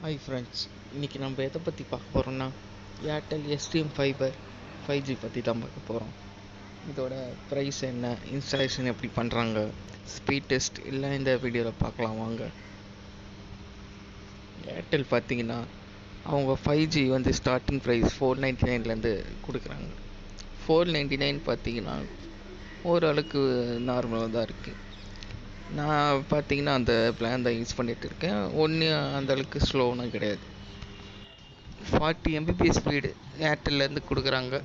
Hi friends, இன்றைக்கி நம்ம எதை பற்றி பார்க்க போகிறோம்னா ஏர்டெல் Xstream Fiber 5G பற்றி தான் பார்க்க போகிறோம். இதோட ப்ரைஸ் என்ன, இன்ஸ்டாலேஷன் எப்படி பண்ணுறாங்க, ஸ்பீட் டெஸ்ட் எல்லாம் இந்த வீடியோவில் பார்க்கலாம் வாங்க. ஏர்டெல் பார்த்தீங்கன்னா அவங்க 5G வந்து ஸ்டார்டிங் ப்ரைஸ் 499 கொடுக்குறாங்க. 499 பார்த்தீங்கன்னா ஓரளவுக்கு நார்மலாக தான் இருக்குது. நான் பார்த்தீங்கன்னா அந்த பிளான் தான் யூஸ் பண்ணிகிட்டு இருக்கேன். ஒன்றும் அந்தளவுக்கு ஸ்லோவெலாம் கிடையாது. 40 Mbps ஸ்பீடு ஏர்டெல்லேருந்து கொடுக்குறாங்க.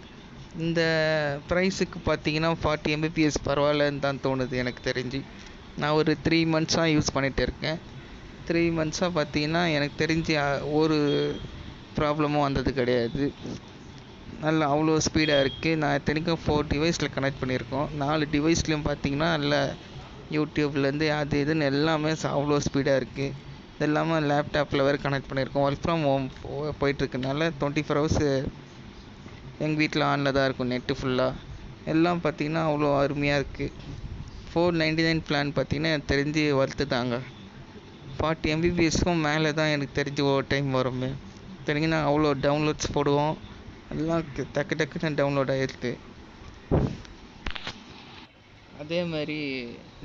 இந்த ப்ரைஸுக்கு பார்த்தீங்கன்னா 40 Mbps பரவாயில்லன்னு தான் தோணுது எனக்கு தெரிஞ்சு. நான் ஒரு 3 மந்த்ஸாக யூஸ் பண்ணிகிட்டு இருக்கேன். 3 மந்த்ஸாக பார்த்தீங்கன்னா எனக்கு தெரிஞ்சு ஒரு ப்ராப்ளமும் வந்தது கிடையாது. நல்லா அவ்வளோ ஸ்பீடாக இருக்குது. நான் இத்தனைக்கும் 4 டிவைஸில் கனெக்ட் பண்ணியிருக்கோம். 4 டிவைஸ்லையும் பார்த்தீங்கன்னா நல்ல யூடியூப்லேருந்து அது இதுன்னு எல்லாமே அவ்வளோ ஸ்பீடாக இருக்குது. இது இல்லாமல் லேப்டாப்பில் வேறு கனெக்ட் பண்ணியிருக்கோம். ஒர்க் ஃப்ரம் ஹோம் போயிட்டுருக்கனால 24 ஹவர்ஸு எங்கள் வீட்டில் ஆனில் தான் இருக்கும், நெட்டு ஃபுல்லாக. எல்லாம் பார்த்திங்கன்னா அவ்வளோ அருமையாக இருக்குது. 499 பிளான் பார்த்திங்கன்னா எனக்கு தெரிஞ்சு வறுத்து தாங்க. 40 Mbpsக்கும் மேலே தான் எனக்கு தெரிஞ்சு ஒரு டைம் வருமே. தெரிஞ்சுன்னா அவ்வளோ டவுன்லோட்ஸ் போடுவோம், எல்லாம் டக்குன்னு டவுன்லோட் ஆகிடுது. அதே மாதிரி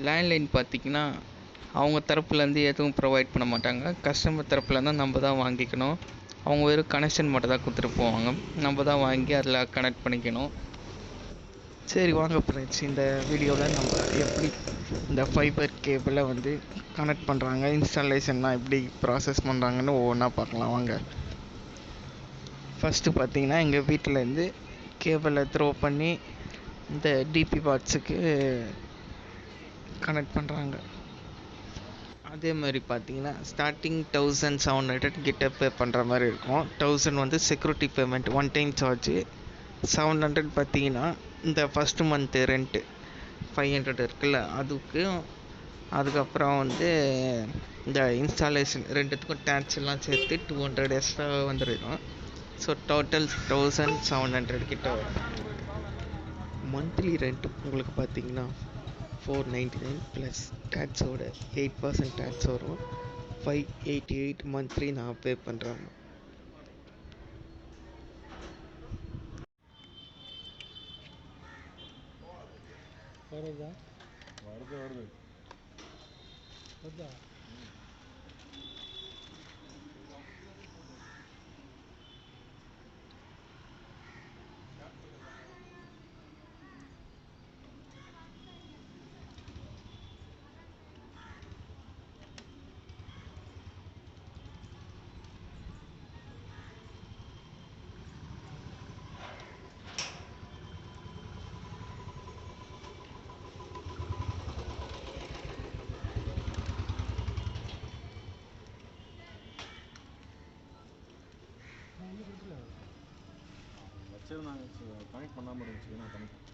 லேண்ட்லைன் பார்த்திங்கன்னா அவங்க தரப்புலேருந்து எதுவும் ப்ரொவைட் பண்ண மாட்டாங்க. கஸ்டமர் தரப்புலேருந்து நம்ம தான் வாங்கிக்கணும். அவங்க வெறும் கனெக்ஷன் மட்டும் தான் கொடுத்துட்டு போவாங்க. நம்ம தான் வாங்கி அதில் கனெக்ட் பண்ணிக்கணும். சரி வாங்க ஃப்ரெண்ட்ஸ், இந்த வீடியோவில் நம்ம எப்படி இந்த ஃபைபர் கேபிளை வந்து கனெக்ட் பண்ணுறாங்க, இன்ஸ்டாலேஷன்லாம் எப்படி ப்ராசஸ் பண்ணுறாங்கன்னு ஒவ்வொன்றா பார்க்கலாம் வாங்க. ஃபஸ்ட்டு பார்த்திங்கன்னா எங்கள் வீட்டிலேருந்து கேபிளை த்ரோ பண்ணி இந்த டிபி பாட்ஸுக்கு கனெக்ட் பண்ணுறாங்க. அதே மாதிரி பார்த்தீங்கன்னா ஸ்டார்டிங் 1700 கிட்ட பே பண்ணுற மாதிரி இருக்கும். 1000 வந்து security payment, one time charge. 700 பார்த்தீங்கன்னா இந்த ஃபஸ்ட்டு மந்த்து ரெண்ட்டு 500 இருக்குல்ல அதுக்கு. அதுக்கப்புறம் வந்து இந்த இன்ஸ்டாலேஷன் ரெண்டுத்துக்கும் டேக்ஸ் எல்லாம் சேர்த்து 200 எக்ஸ்ட்ரா வந்துடும். ஸோ டோட்டல் 1700 கிட்ட வரும். மந்த்லி ரெண்ட் உங்களுக்கு பார்த்தீங்கன்னா 499 ப்ளஸ் டேக்ஸோட 8% டேக்ஸ் வரும். 588 மந்த்லி நான் பே பண்ணுறேன். வருதா வச்சது நாங்கள் கனெக்ட் பண்ணாமல் இருந்துச்சு. நான் connect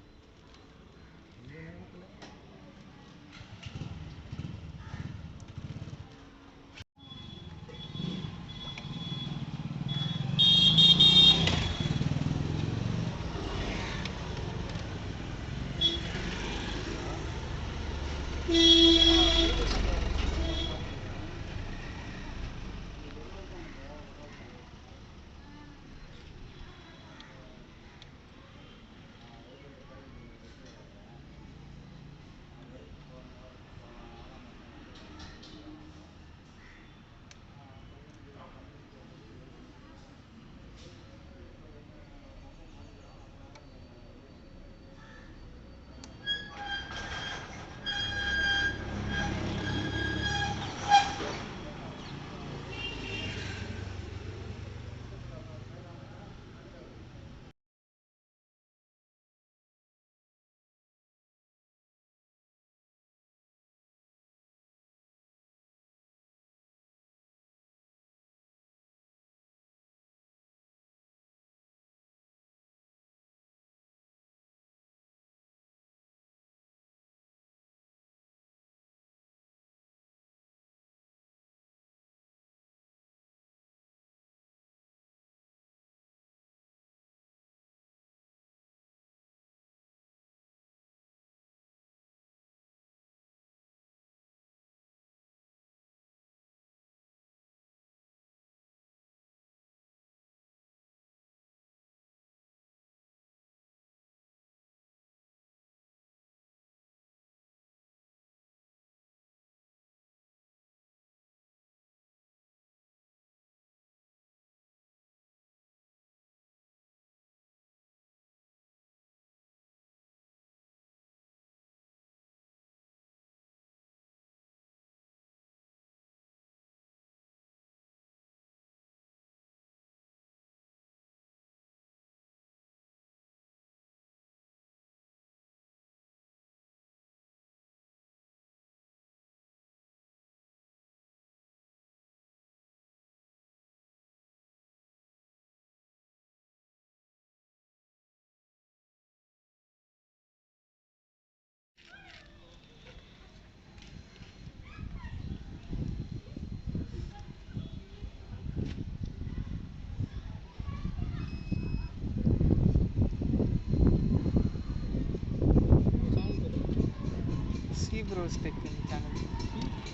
Bros Tech channel.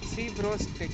C Bros Tech.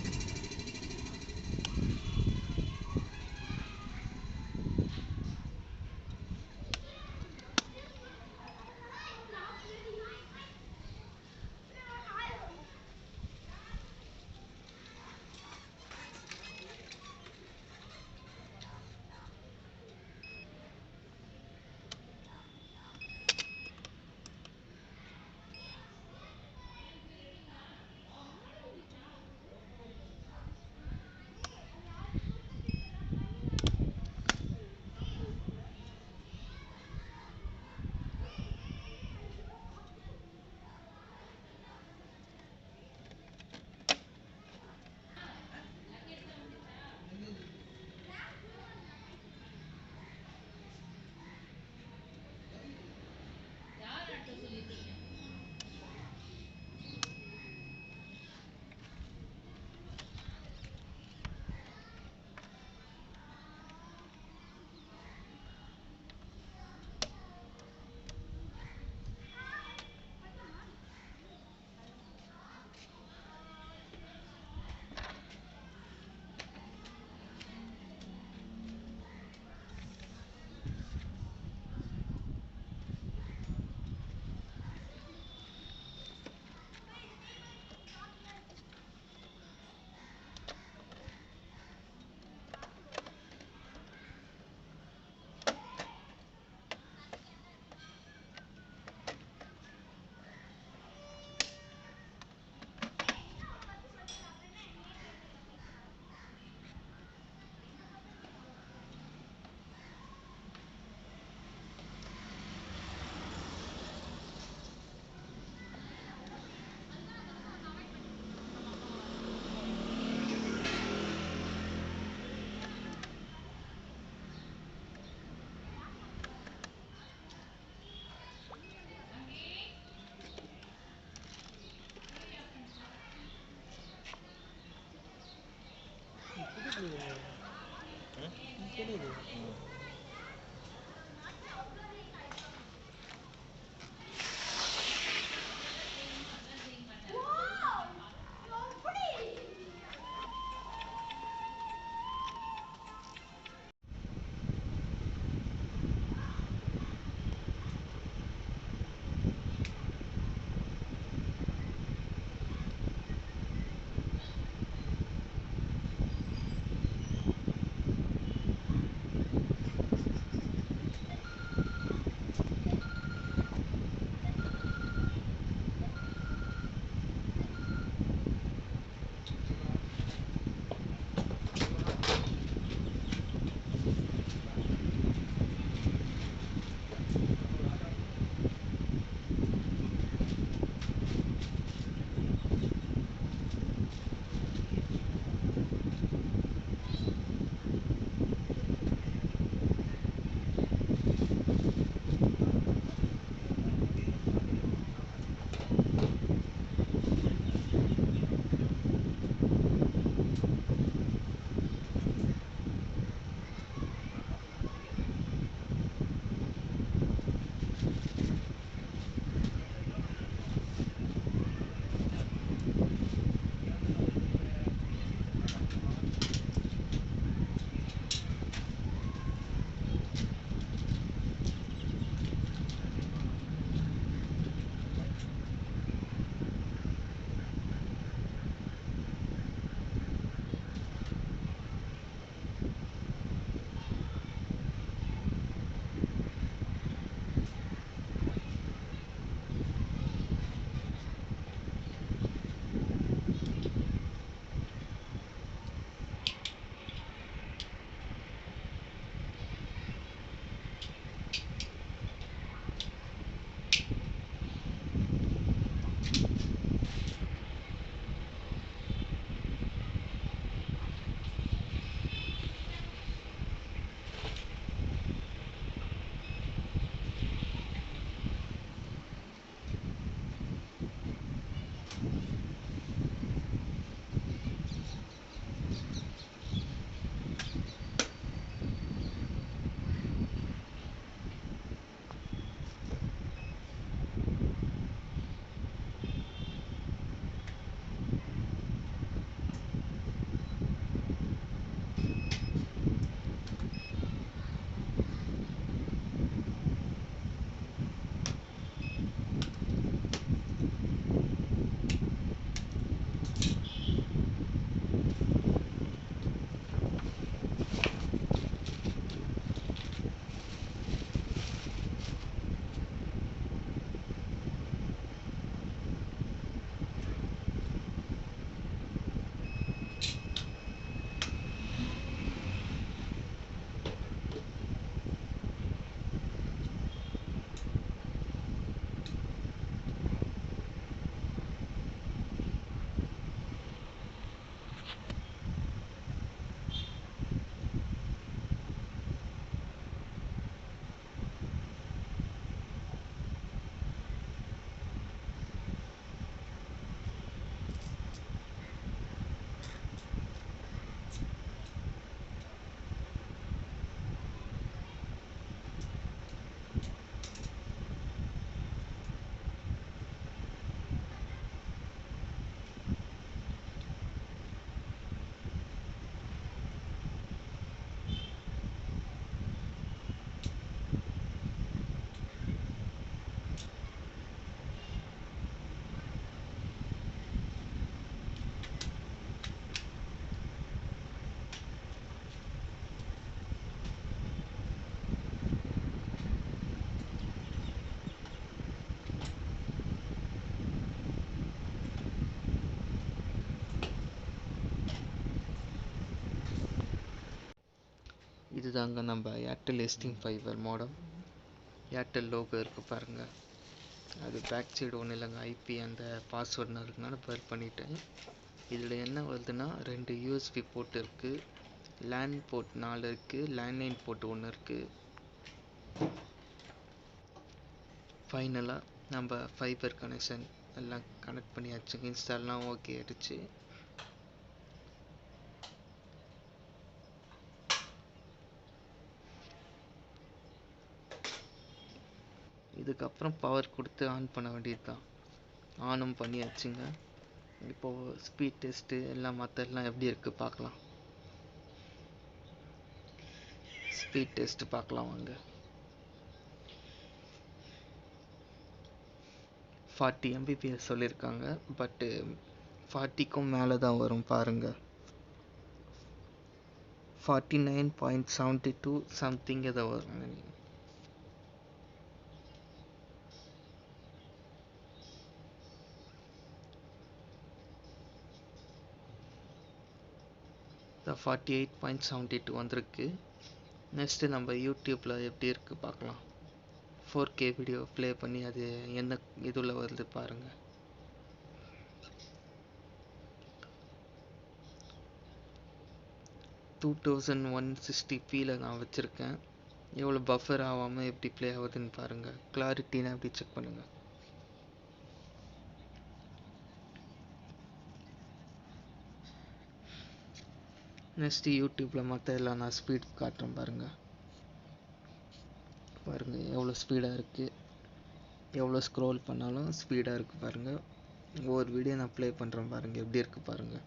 இதுதாங்க நம்ம ஏர்டெல் எஸ்டிங் ஃபைபர் மாடம். ஏர்டெல் லோகோ இருக்குது பாருங்கள். அது பேக் சைடு ஒன்றும் இல்லைங்க, ஐபி அந்த பாஸ்வேர்டுனா இருக்குனால பேர் பண்ணிட்டேன். இதில் என்ன வருதுன்னா 2 யூஎஸ்பி போர்ட் இருக்குது, லேன் போர்ட் 4 இருக்குது, லேண்ட்லைன் போர்ட் 1 இருக்குது. ஃபைனலாக நம்ம ஃபைபர் கனெக்ஷன் எல்லாம் கனெக்ட் பண்ணியாச்சு. இன்ஸ்டால்லாம் ஓகே ஆகிடுச்சு. இதுக்கப்புறம் பவர் கொடுத்து ஆன் பண்ண வேண்டியது தான். ஆனும் பண்ணியாச்சுங்க. இப்போது ஸ்பீட் டெஸ்ட்டு எல்லாம் மற்றெல்லாம் எப்படி இருக்குது பார்க்கலாம். ஸ்பீட் டெஸ்ட்டு பார்க்கலாம் வாங்க. 40 Mbps சொல்லியிருக்காங்க, பட்டு 40க்கும் மேலே தான் வரும் பாருங்கள். 49.72 சம்திங் ஏதோ வரும். இந்த 48.72 வந்திருக்கு. நெக்ஸ்ட்டு நம்ம யூடியூப்பில் எப்படி இருக்குது பார்க்கலாம். 4K வீடியோ ப்ளே பண்ணி அது என்ன இதில் வருது பாருங்கள். $2160p நான் வச்சுருக்கேன். எவ்வளோ பஃபர் ஆகாமல் எப்படி ப்ளே ஆகுதுன்னு பாருங்கள். கிளாரிட்டினா எப்படி செக் பண்ணுங்கள். நெக்ஸ்ட்டு யூடியூப்பில் மற்ற எல்லாம் நான் ஸ்பீட் காட்டுறேன் பாருங்கள். எவ்வளோ ஸ்பீடாக இருக்குது, எவ்வளோ ஸ்க்ரோல் பண்ணாலும் ஸ்பீடாக இருக்குது பாருங்கள். ஒவ்வொரு வீடியோ நான் ப்ளே பண்ணுறேன் பாருங்கள் எப்படி இருக்குது பாருங்கள்.